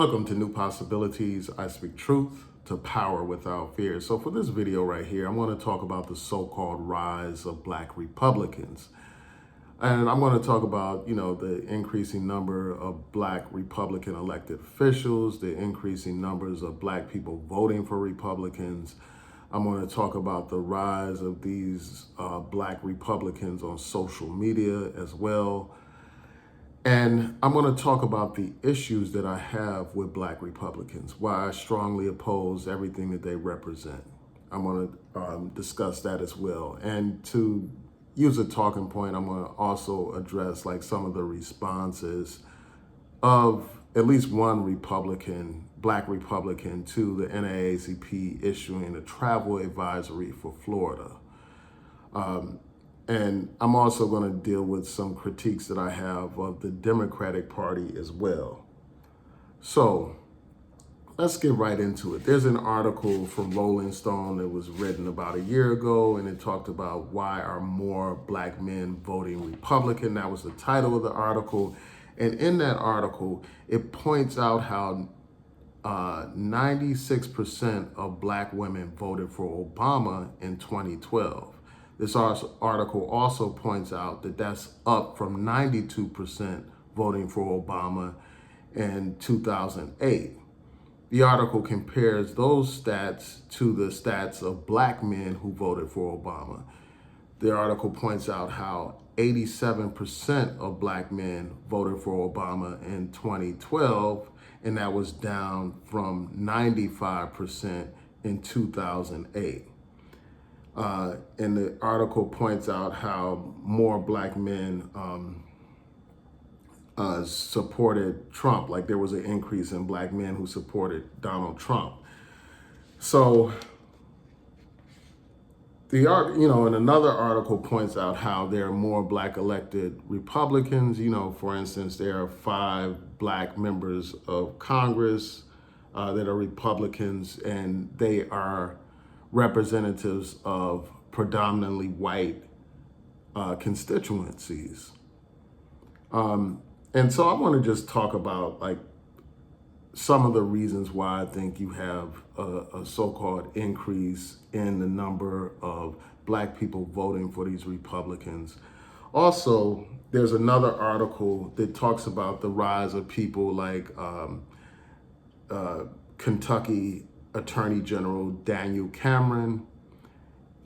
Welcome to New Possibilities. I speak truth to power without fear. So for this video right here, I want to talk about the so-called rise of Black Republicans. And I'm going to talk about, the increasing number of Black Republican elected officials, the increasing numbers of Black people voting for Republicans. I'm going to talk about the rise of these Black Republicans on social media as well. And I'm going to talk about the issues that I have with Black Republicans, why I strongly oppose everything that they represent. I'm going to discuss that as well. And to use a talking point, I'm going to also address some of the responses of at least one Republican, Black Republican, to the NAACP issuing a travel advisory for Florida. And I'm also going to deal with some critiques that I have of the Democratic Party as well. So let's get right into it. There's an article from Rolling Stone that was written about a year ago, and it talked about why are more Black men voting Republican. That was the title of the article. And in that article, it points out how 96% of Black women voted for Obama in 2012. This article also points out that that's up from 92% voting for Obama in 2008. The article compares those stats to the stats of Black men who voted for Obama. The article points out how 87% of Black men voted for Obama in 2012, and that was down from 95% in 2008. And the article points out how more Black men supported Trump, like there was an increase in Black men who supported Donald Trump. So and another article points out how there are more Black elected Republicans. For instance, there are 5 Black members of Congress that are Republicans, and they are representatives of predominantly white constituencies. And so I want to just talk about some of the reasons why I think you have a so-called increase in the number of Black people voting for these Republicans. Also, there's another article that talks about the rise of people like Kentucky Attorney General Daniel Cameron,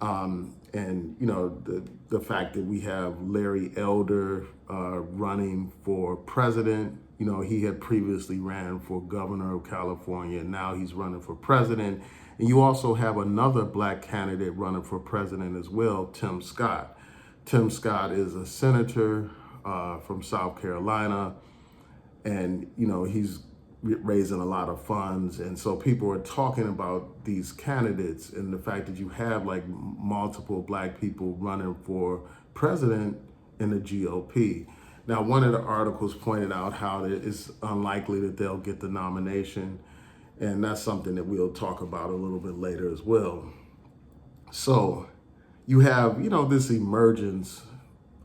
and the fact that we have Larry Elder running for president. He had previously ran for governor of California, and now he's running for president. And you also have another Black candidate running for president as well, Tim Scott. Tim Scott is a senator from South Carolina, and he's raising a lot of funds. And so people are talking about these candidates and the fact that you have multiple Black people running for president in the GOP. Now, one of the articles pointed out how it's unlikely that they'll get the nomination. And that's something that we'll talk about a little bit later as well. So you have, this emergence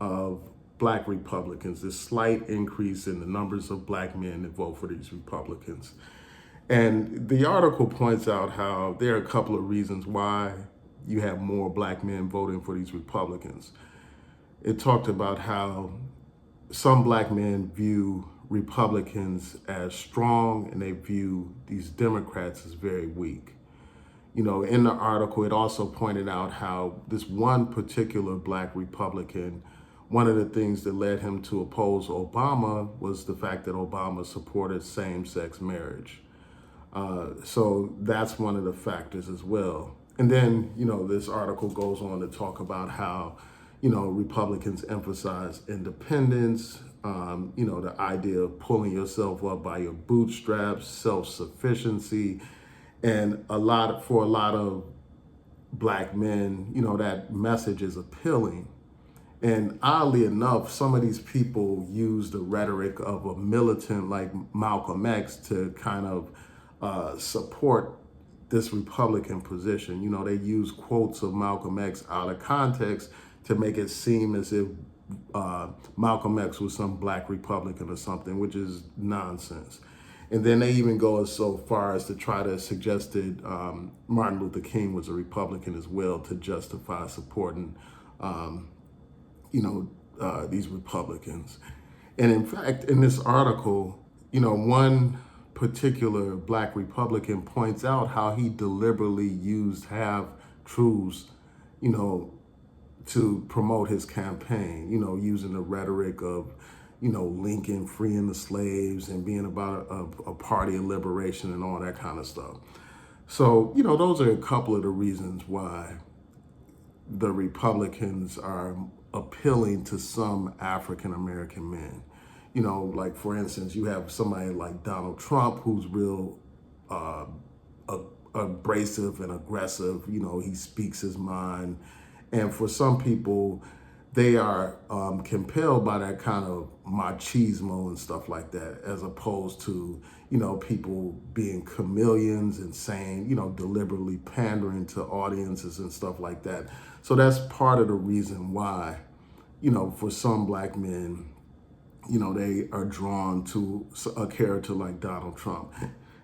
of Black Republicans, this slight increase in the numbers of Black men that vote for these Republicans. And the article points out how there are a couple of reasons why you have more Black men voting for these Republicans. It talked about how some Black men view Republicans as strong and they view these Democrats as very weak. In the article, it also pointed out how this one particular Black Republican, one of the things that led him to oppose Obama was the fact that Obama supported same-sex marriage. So that's one of the factors as well. And then, this article goes on to talk about how, Republicans emphasize independence, the idea of pulling yourself up by your bootstraps, self-sufficiency, and for a lot of Black men, that message is appealing. And oddly enough, some of these people use the rhetoric of a militant like Malcolm X to kind of support this Republican position. They use quotes of Malcolm X out of context to make it seem as if Malcolm X was some Black Republican or something, which is nonsense. And then they even go so far as to try to suggest that Martin Luther King was a Republican as well to justify supporting, these Republicans. And in fact, in this article, one particular black Republican points out how he deliberately used half-truths, you know, to promote his campaign, using the rhetoric of, Lincoln freeing the slaves and being about a party of liberation and all that kind of stuff. So, those are a couple of the reasons why the Republicans are appealing to some African American men. Like for instance, you have somebody like Donald Trump who's real uh, abrasive and aggressive. He speaks his mind. And for some people, they are compelled by that kind of machismo and stuff like that, as opposed to, people being chameleons and saying, deliberately pandering to audiences and stuff like that. So that's part of the reason why, for some black men, they are drawn to a character like Donald Trump.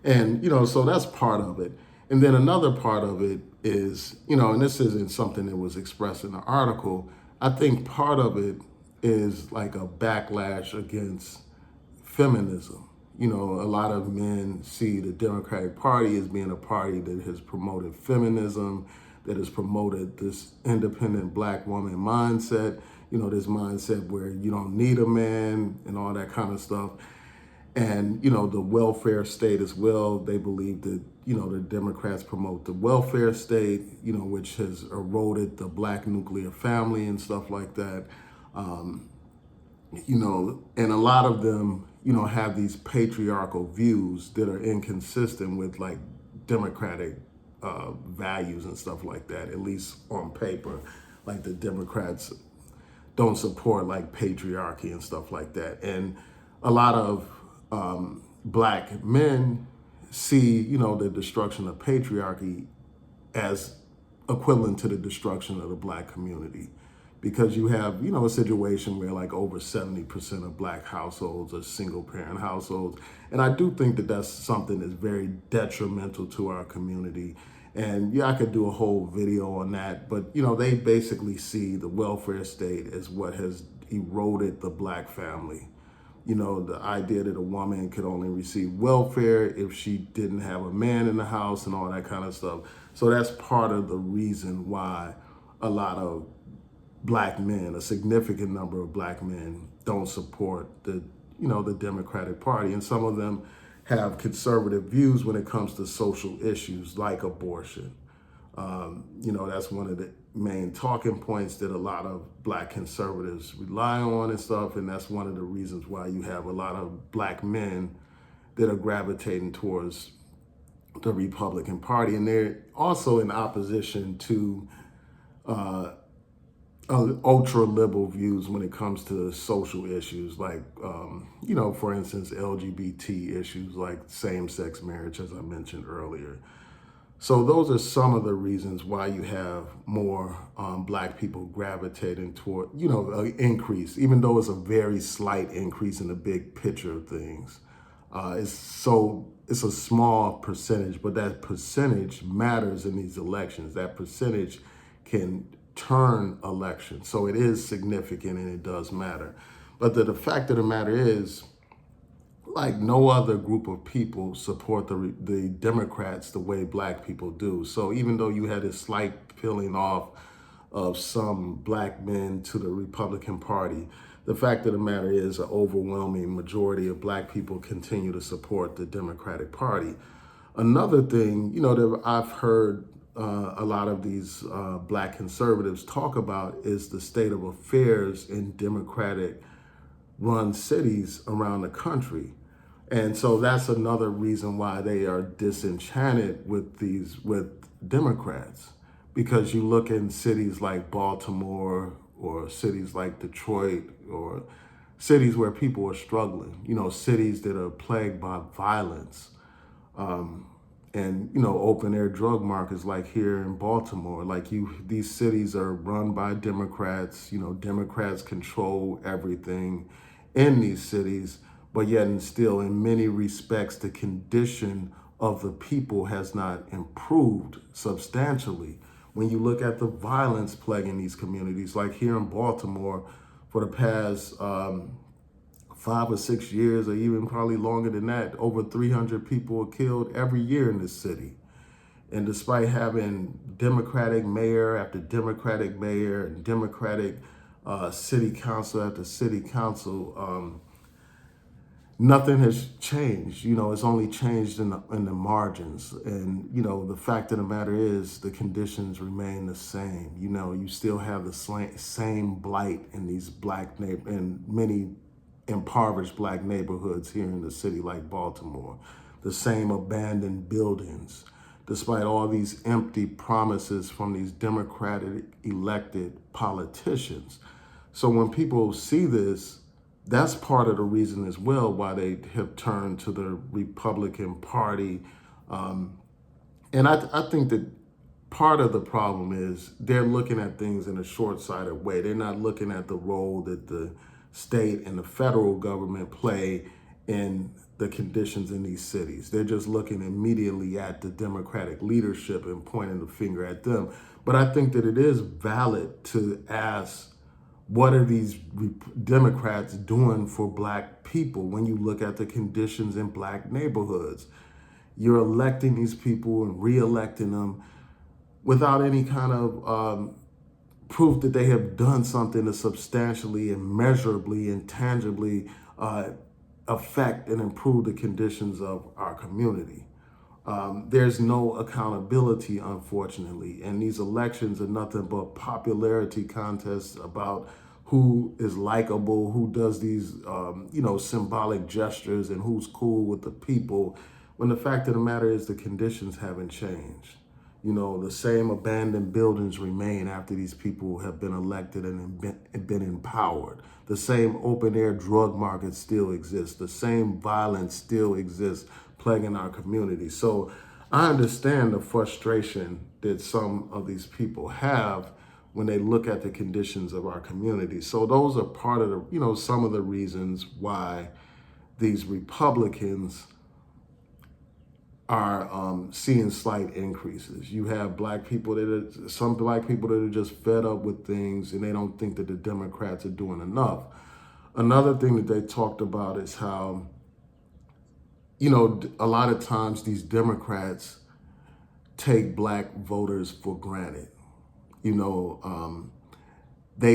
And, so that's part of it. And then another part of it is, and this isn't something that was expressed in the article, I think part of it is like a backlash against feminism. A lot of men see the Democratic Party as being a party that has promoted feminism, that has promoted this independent black woman mindset, this mindset where you don't need a man and all that kind of stuff. And, the welfare state as well. They believe that, the Democrats promote the welfare state, which has eroded the black nuclear family and stuff like that. And a lot of them, have these patriarchal views that are inconsistent with like Democratic values and stuff like that, at least on paper. Like the Democrats don't support like patriarchy and stuff like that. And a lot of black men see, the destruction of patriarchy as equivalent to the destruction of the black community. Because you have, a situation where like over 70% of black households are single parent households. And I do think that that's something that's very detrimental to our community. And yeah, I could do a whole video on that, but they basically see the welfare state as what has eroded the black family. The idea that a woman could only receive welfare if she didn't have a man in the house and all that kind of stuff. So that's part of the reason why a lot of black men, a significant number of black men, don't support the Democratic Party. And some of them have conservative views when it comes to social issues like abortion. That's one of the main talking points that a lot of black conservatives rely on and stuff. And that's one of the reasons why you have a lot of black men that are gravitating towards the Republican Party. And they're also in opposition to ultra liberal views when it comes to social issues like, for instance, LGBT issues like same-sex marriage, as I mentioned earlier. So those are some of the reasons why you have more black people gravitating toward, an increase, even though it's a very slight increase in the big picture of things. It's a small percentage, but that percentage matters in these elections. That percentage can turn elections. So it is significant and it does matter. But the fact of the matter is, like no other group of people support the Democrats the way black people do. So even though you had a slight peeling off of some black men to the Republican Party, the fact of the matter is an overwhelming majority of black people continue to support the Democratic Party. Another thing, that I've heard a lot of these black conservatives talk about is the state of affairs in Democratic run cities around the country. And so that's another reason why they are disenchanted with Democrats, because you look in cities like Baltimore or cities like Detroit or cities where people are struggling, cities that are plagued by violence, and, open air drug markets like here in Baltimore. These cities are run by Democrats, Democrats control everything in these cities. but yet and still, in many respects, the condition of the people has not improved substantially. When you look at the violence plaguing these communities, like here in Baltimore, for the past 5 or 6 years, or even probably longer than that, over 300 people are killed every year in this city. And despite having Democratic mayor after Democratic mayor and Democratic city council after city council, nothing has changed. It's only changed in the margins. And, the fact of the matter is the conditions remain the same. You still have the same blight in these in many impoverished black neighborhoods here in the city like Baltimore, the same abandoned buildings, despite all these empty promises from these Democratic elected politicians. So when people see this, that's part of the reason as well why they have turned to the Republican Party. And I think that part of the problem is they're looking at things in a short-sighted way. They're not looking at the role that the state and the federal government play in the conditions in these cities. They're just looking immediately at the Democratic leadership and pointing the finger at them. But I think that it is valid to ask, what are these Democrats doing for black people when you look at the conditions in black neighborhoods? You're electing these people and re-electing them without any kind of proof that they have done something to substantially and measurably and tangibly affect and improve the conditions of our community. There's no accountability, unfortunately, and these elections are nothing but popularity contests about who is likable, who does these, symbolic gestures, and who's cool with the people, when the fact of the matter is the conditions haven't changed. The same abandoned buildings remain after these people have been elected and been empowered. The same open air drug market still exists. The same violence still exists plaguing our community. So I understand the frustration that some of these people have when they look at the conditions of our community. So those are part of the, some of the reasons why these Republicans are seeing slight increases. You have some black people that are just fed up with things and they don't think that the Democrats are doing enough. Another thing that they talked about is how, a lot of times these Democrats take black voters for granted. They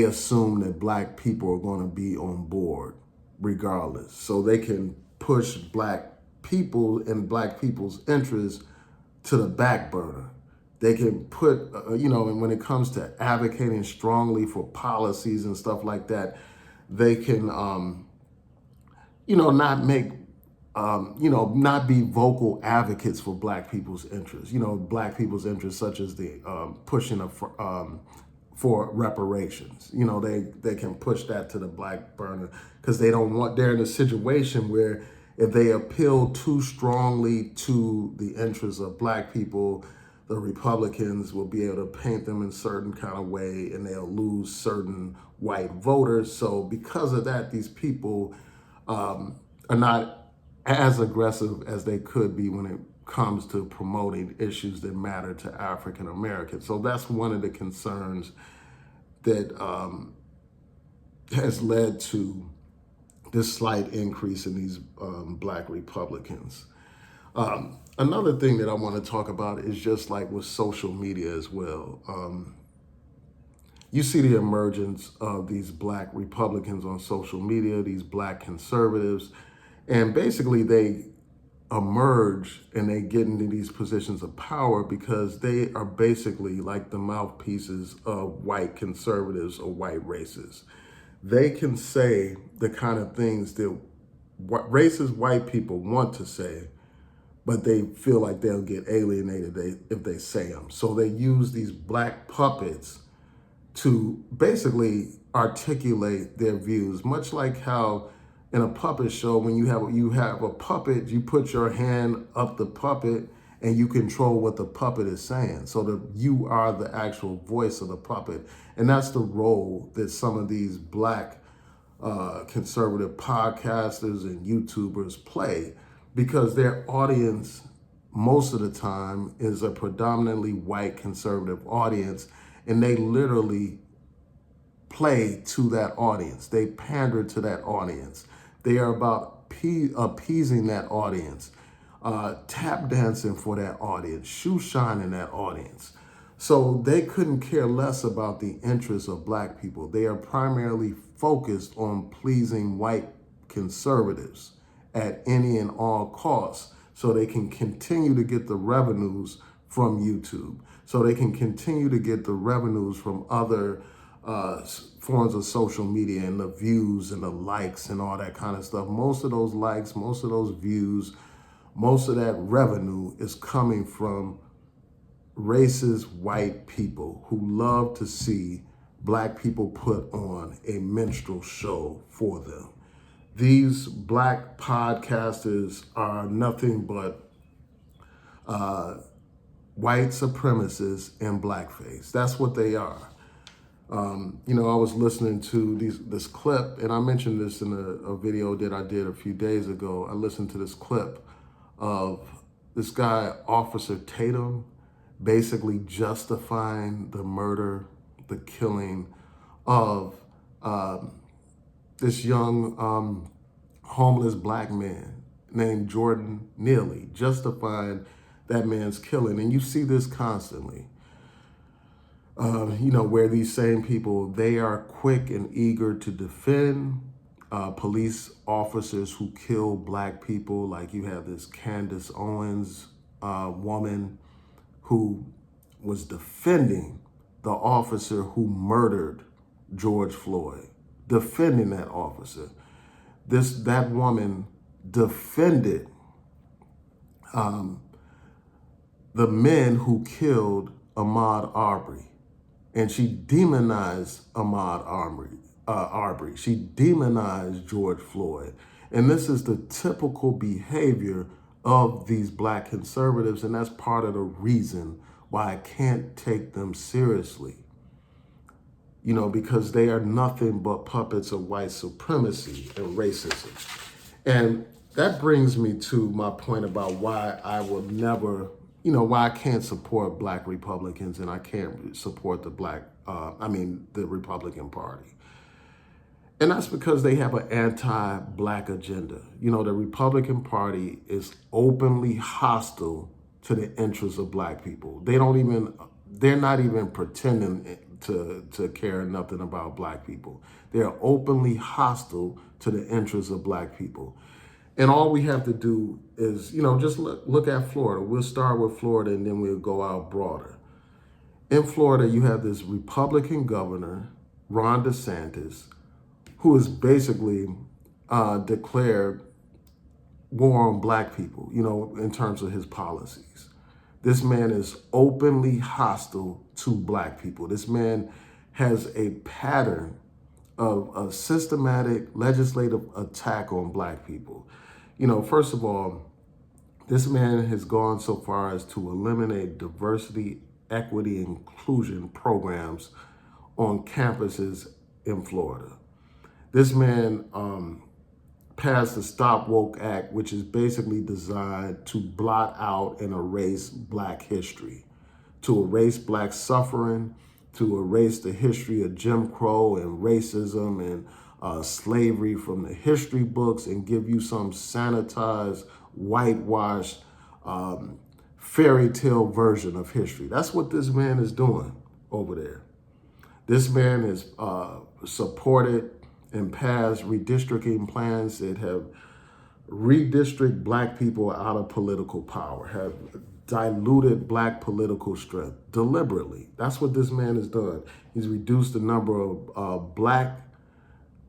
assume that black people are going to be on board regardless. So they can push black people and black people's interests to the back burner. They can put, and when it comes to advocating strongly for policies and stuff like that, they can, not make, not be vocal advocates for black people's interests. Black people's interests, such as the pushing for reparations. They can push that to the black burner because they're in a situation where if they appeal too strongly to the interests of black people, the Republicans will be able to paint them in a certain kind of way and they'll lose certain white voters. So because of that, these people are not as aggressive as they could be when it comes to promoting issues that matter to African Americans. So that's one of the concerns that has led to this slight increase in these black Republicans. Another thing that I want to talk about is just like with social media as well. You see the emergence of these black Republicans on social media, these black conservatives, and basically they emerge and they get into these positions of power because they are basically like the mouthpieces of white conservatives or white racists. They can say the kind of things that racist white people want to say, but they feel like they'll get alienated if they say them. So they use these black puppets to basically articulate their views, much like how in a puppet show, when you have a puppet, you put your hand up the puppet and you control what the puppet is saying. So that you are the actual voice of the puppet. And that's the role that some of these black conservative podcasters and YouTubers play, because their audience most of the time is a predominantly white conservative audience, and they literally play to that audience. They pander to that audience. They are about appeasing that audience, tap dancing for that audience, shoe shining that audience. So they couldn't care less about the interests of black people. They are primarily focused on pleasing white conservatives at any and all costs, so they can continue to get the revenues from YouTube, so they can continue to get the revenues from other forms of social media, and the views and the likes and all that kind of stuff. Most of those likes, most of those views, most of that revenue is coming from racist white people who love to see black people put on a minstrel show for them. These black podcasters are nothing but white supremacists in blackface. That's what they are. I was listening to this clip, and I mentioned this in a video that I did a few days ago. I listened to this clip of this guy, Officer Tatum, basically justifying the murder, the killing of this young homeless black man named Jordan Neely, justifying that man's killing. And you see this constantly. Where these same people, they are quick and eager to defend police officers who kill black people. Like you have this Candace Owens woman who was defending the officer who murdered George Floyd, defending that officer. That woman defended the men who killed Ahmaud Arbery. And she demonized Ahmaud Arbery. She demonized George Floyd. And this is the typical behavior of these black conservatives. And that's part of the reason why I can't take them seriously. Because they are nothing but puppets of white supremacy and racism. And that brings me to my point about why I will never, why I can't support black Republicans, and I can't support the Republican Party. And that's because they have an anti-black agenda. The Republican Party is openly hostile to the interests of black people. They're not even pretending to care nothing about black people. They're openly hostile to the interests of black people. And all we have to do is, just look at Florida. We'll start with Florida and then we'll go out broader. In Florida, you have this Republican governor, Ron DeSantis, who has basically declared war on black people, in terms of his policies. This man is openly hostile to black people. This man has a pattern of a systematic legislative attack on black people. First of all, this man has gone so far as to eliminate diversity, equity, and inclusion programs on campuses in Florida. This man passed the Stop Woke Act, which is basically designed to blot out and erase black history, to erase black suffering, to erase the history of Jim Crow and racism and slavery from the history books, and give you some sanitized, whitewashed, fairy tale version of history. That's what this man is doing over there. This man has supported and passed redistricting plans that have redistricted black people out of political power, have diluted black political strength deliberately. That's what this man has done. He's reduced the number of black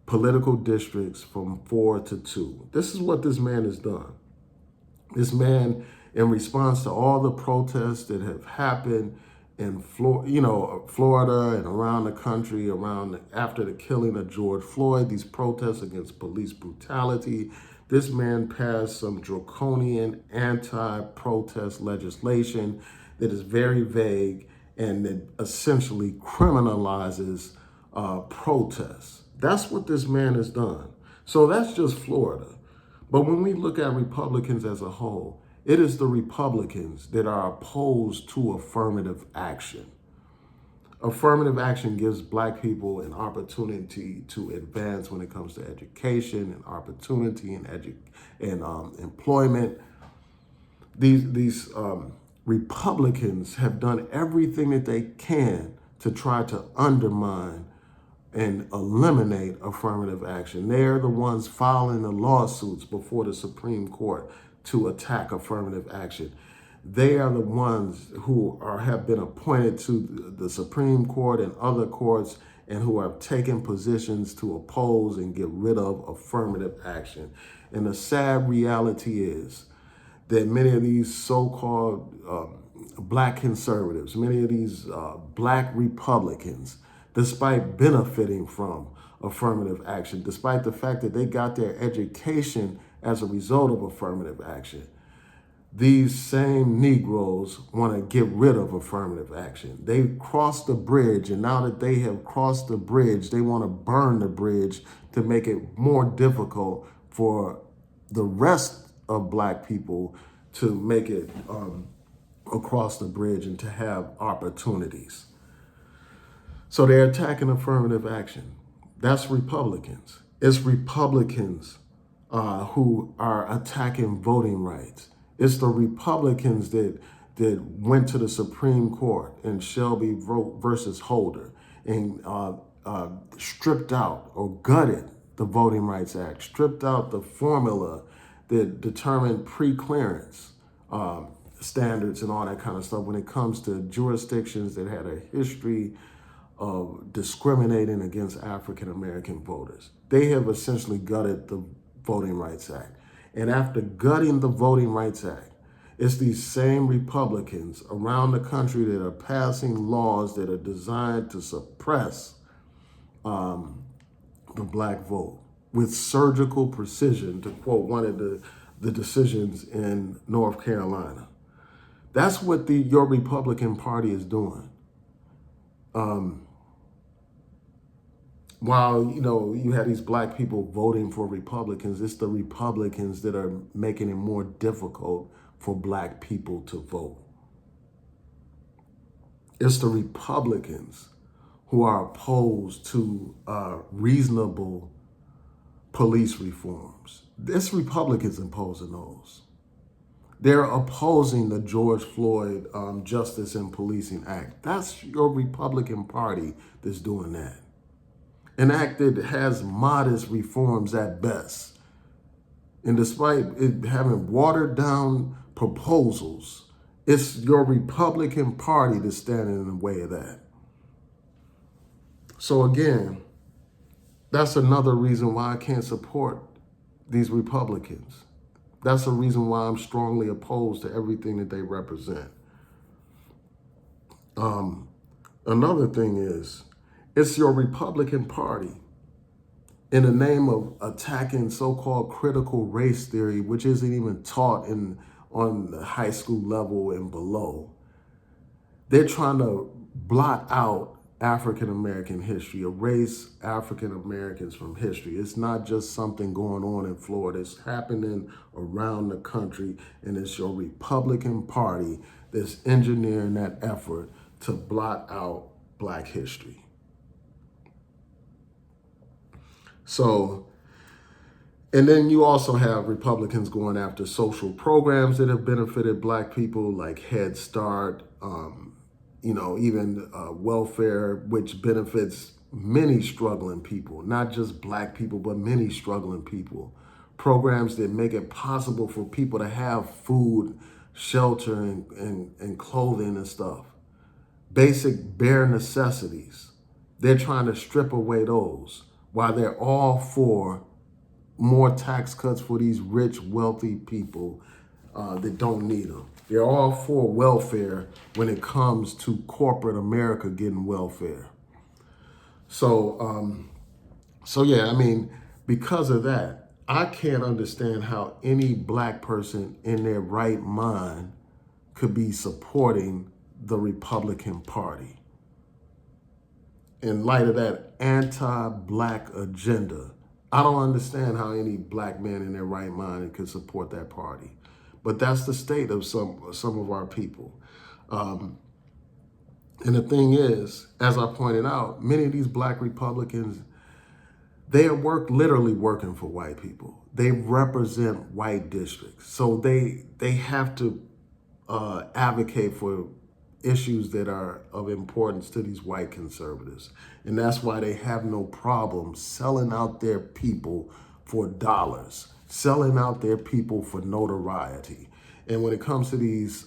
political districts from 4 to 2. This is what this man has done. This man, in response to all the protests that have happened in Florida and around the country, after the killing of George Floyd, these protests against police brutality, this man passed some draconian anti-protest legislation that is very vague and that essentially criminalizes protests. That's what this man has done. So that's just Florida. But when we look at Republicans as a whole, it is the Republicans that are opposed to affirmative action. Affirmative action gives Black people an opportunity to advance when it comes to education and opportunity and employment. These Republicans have done everything that they can to try to undermine and eliminate affirmative action. They're the ones filing the lawsuits before the Supreme Court to attack affirmative action. They are the ones who have been appointed to the Supreme Court and other courts and who have taken positions to oppose and get rid of affirmative action. And the sad reality is that many of these so-called Black conservatives, many of these Black Republicans, despite benefiting from affirmative action, despite the fact that they got their education as a result of affirmative action, these same Negroes want to get rid of affirmative action. They crossed the bridge, and now that they have crossed the bridge, they want to burn the bridge to make it more difficult for the rest of Black people to make it across the bridge and to have opportunities. So they're attacking affirmative action. That's Republicans. It's Republicans who are attacking voting rights. It's the Republicans that went to the Supreme Court in Shelby versus Holder and stripped out or gutted the Voting Rights Act, stripped out the formula that determined pre-clearance standards and all that kind of stuff when it comes to jurisdictions that had a history of discriminating against African American voters. They have essentially gutted the Voting Rights Act. And after gutting the Voting Rights Act, it's these same Republicans around the country that are passing laws that are designed to suppress the Black vote with surgical precision, to quote one of the decisions in North Carolina. That's what your Republican Party is doing. While, you have these Black people voting for Republicans, it's the Republicans that are making it more difficult for Black people to vote. It's the Republicans who are opposed to reasonable police reforms. It's Republicans imposing those. They're opposing the George Floyd Justice and Policing Act. That's your Republican Party that's doing that. An act that has modest reforms at best. And despite it having watered down proposals, it's your Republican Party that's standing in the way of that. So again, that's another reason why I can't support these Republicans. That's a reason why I'm strongly opposed to everything that they represent. Another thing is, it's your Republican Party in the name of attacking so-called critical race theory, which isn't even taught on the high school level and below. They're trying to blot out African American history, erase African Americans from history. It's not just something going on in Florida. It's happening around the country, and it's your Republican Party that's engineering that effort to blot out Black history. So, and then you also have Republicans going after social programs that have benefited Black people, like Head Start, even welfare, which benefits many struggling people, not just Black people, but many struggling people. Programs that make it possible for people to have food, shelter, and clothing and stuff. Basic bare necessities. They're trying to strip away those, while they're all for more tax cuts for these rich, wealthy people that don't need them. They're all for welfare when it comes to corporate America getting welfare. So because of that, I can't understand how any Black person in their right mind could be supporting the Republican Party. in light of that anti-black agenda, I don't understand how any black man in their right mind could support that party. But that's the state of some of our people. And the thing is, as I pointed out, many of these black Republicans, they are literally working for white people. They represent white districts. So they have to advocate for issues that are of importance to these white conservatives. And that's why they have no problem selling out their people for dollars, selling out their people for notoriety. And when it comes to these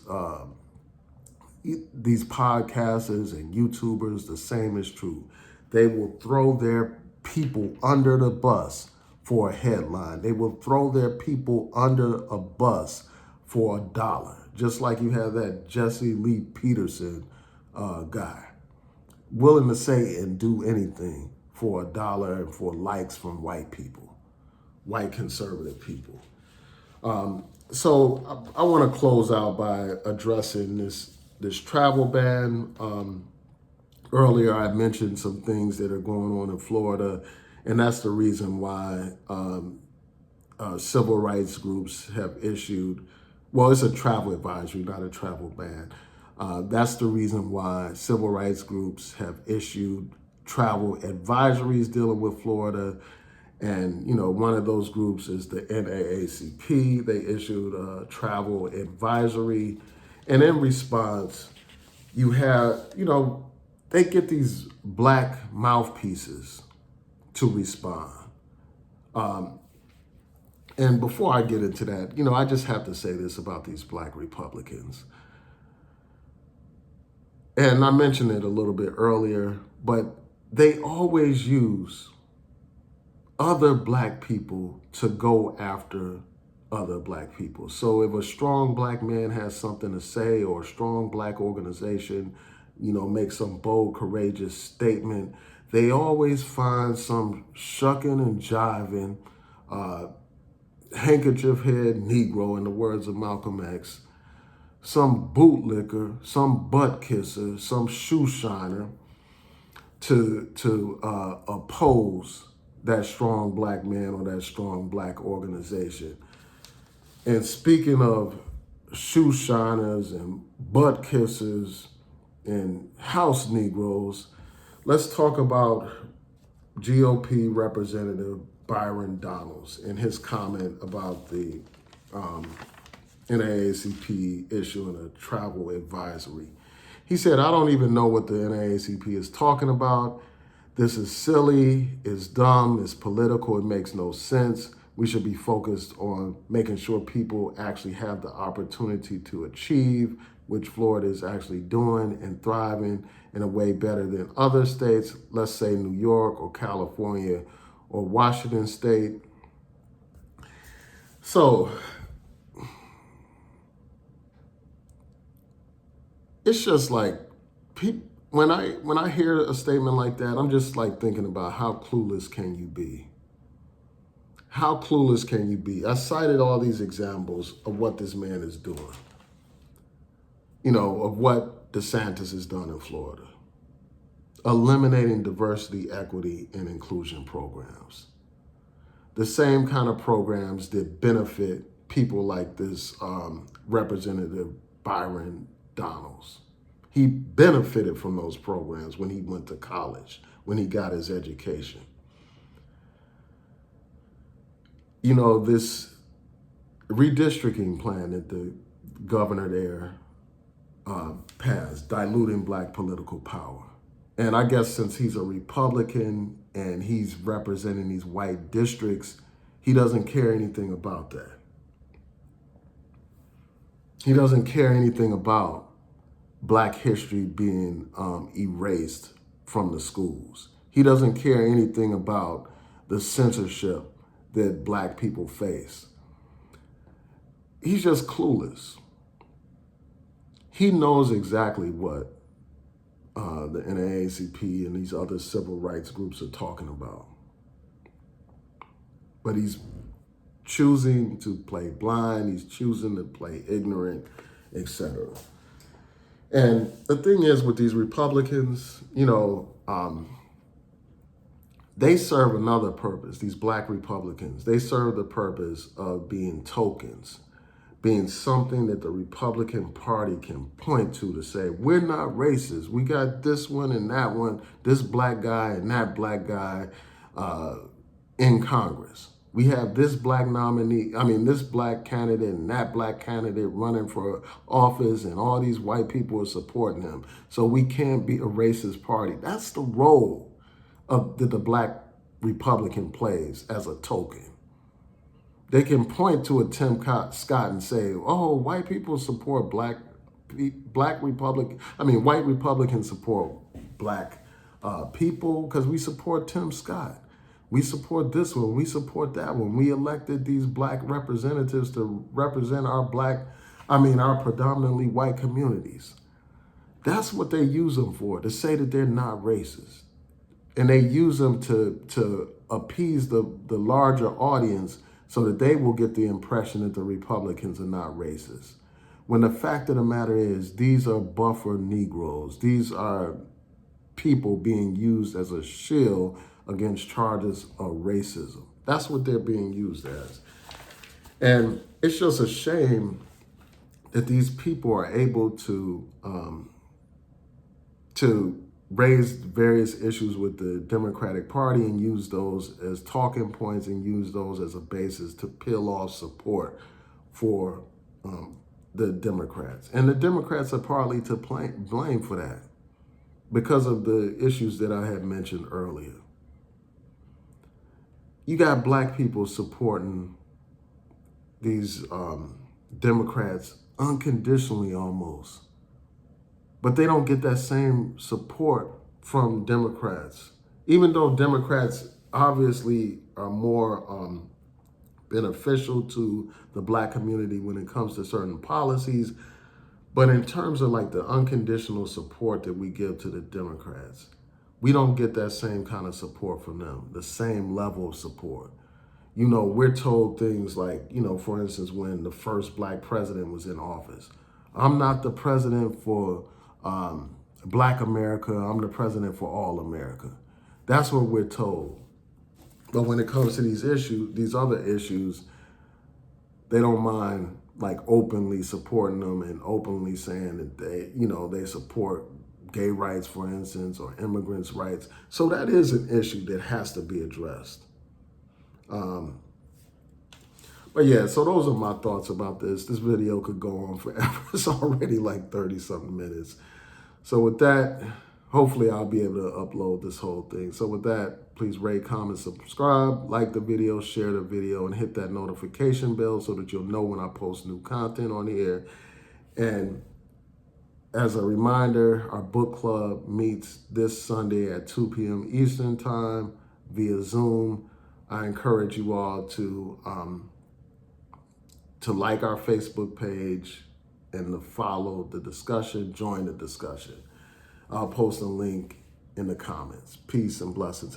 podcasters and YouTubers, the same is true. They will throw their people under the bus for a headline. They will throw their people under a bus for $1. Just like you have that Jesse Lee Peterson guy, willing to say and do anything for $1 and for likes from white people, white conservative people. So I want to close out by addressing this travel ban. Earlier, I mentioned some things that are going on in Florida, and that's the reason why civil rights groups have issued, well, it's a travel advisory, not a travel ban. That's the reason why civil rights groups have issued travel advisories dealing with Florida. And, one of those groups is the NAACP. They issued a travel advisory. And in response, you have, they get these black mouthpieces to respond. And before I get into that, I just have to say this about these black Republicans. And I mentioned it a little bit earlier, but they always use other black people to go after other black people. So if a strong black man has something to say, or a strong black organization, makes some bold, courageous statement, they always find some shucking and jiving, handkerchief head Negro, in the words of Malcolm X, some bootlicker, some butt kisser, some shoe shiner to oppose that strong black man or that strong black organization. And speaking of shoe shiners and butt kissers and house Negroes, let's talk about GOP Representative Byron Donalds and his comment about the NAACP issuing a travel advisory. He said, "I don't even know what the NAACP is talking about. This is silly, it's dumb, it's political, it makes no sense. We should be focused on making sure people actually have the opportunity to achieve, which Florida is actually doing and thriving in a way better than other states, let's say New York or California or Washington State." So it's just like, when I hear a statement like that, I'm just like thinking about how clueless can you be? How clueless can you be? I cited all these examples of what this man is doing, of what DeSantis has done in Florida, eliminating diversity, equity, and inclusion programs. The same kind of programs that benefit people like this Representative Byron Donalds. He benefited from those programs when he went to college, when he got his education. This redistricting plan that the governor there passed, diluting black political power. And I guess since he's a Republican and he's representing these white districts, he doesn't care anything about that. He doesn't care anything about black history being erased from the schools. He doesn't care anything about the censorship that black people face. He's just clueless. He knows exactly what the NAACP and these other civil rights groups are talking about. But he's choosing to play blind, he's choosing to play ignorant, etc. And the thing is with these Republicans, they serve another purpose. These black Republicans, they serve the purpose of being tokens, being something that the Republican Party can point to say, we're not racist. We got this one and that one, this black guy and that black guy in Congress. We have this black nominee, this black candidate and that black candidate running for office, and all these white people are supporting them. So we can't be a racist party. That's the role that the black Republican plays as a token. They can point to a Tim Scott and say, oh, white people support white Republicans support black people because we support Tim Scott. We support this one. We support that one. We elected these black representatives to represent our our predominantly white communities. That's what they use them for, to say that they're not racist. And they use them to appease the larger audience so that they will get the impression that the Republicans are not racist. When the fact of the matter is, these are buffer Negroes. These are people being used as a shield against charges of racism. That's what they're being used as. And it's just a shame that these people are able to raise various issues with the Democratic Party and use those as talking points and use those as a basis to peel off support for the Democrats. And the Democrats are partly to blame for that because of the issues that I had mentioned earlier. You got black people supporting these Democrats unconditionally almost. But they don't get that same support from Democrats, even though Democrats obviously are more beneficial to the black community when it comes to certain policies. But in terms of like the unconditional support that we give to the Democrats, we don't get that same kind of support from them, the same level of support. You know, we're told things like, for instance, when the first black president was in office, I'm not the president for Black America, I'm the president for all America. That's what we're told. But when it comes to these other issues, they don't mind like openly supporting them and openly saying that they support gay rights, for instance, or immigrants' rights. So that is an issue that has to be addressed. But yeah, so those are my thoughts about this. This video could go on forever. It's already like 30-something minutes. So with that, hopefully I'll be able to upload this whole thing. So with that, please rate, comment, subscribe, like the video, share the video, and hit that notification bell so that you'll know when I post new content on here. And as a reminder, our book club meets this Sunday at 2 p.m. Eastern time via Zoom. I encourage you all to like our Facebook page and to follow the discussion, join the discussion. I'll post a link in the comments. Peace and blessings.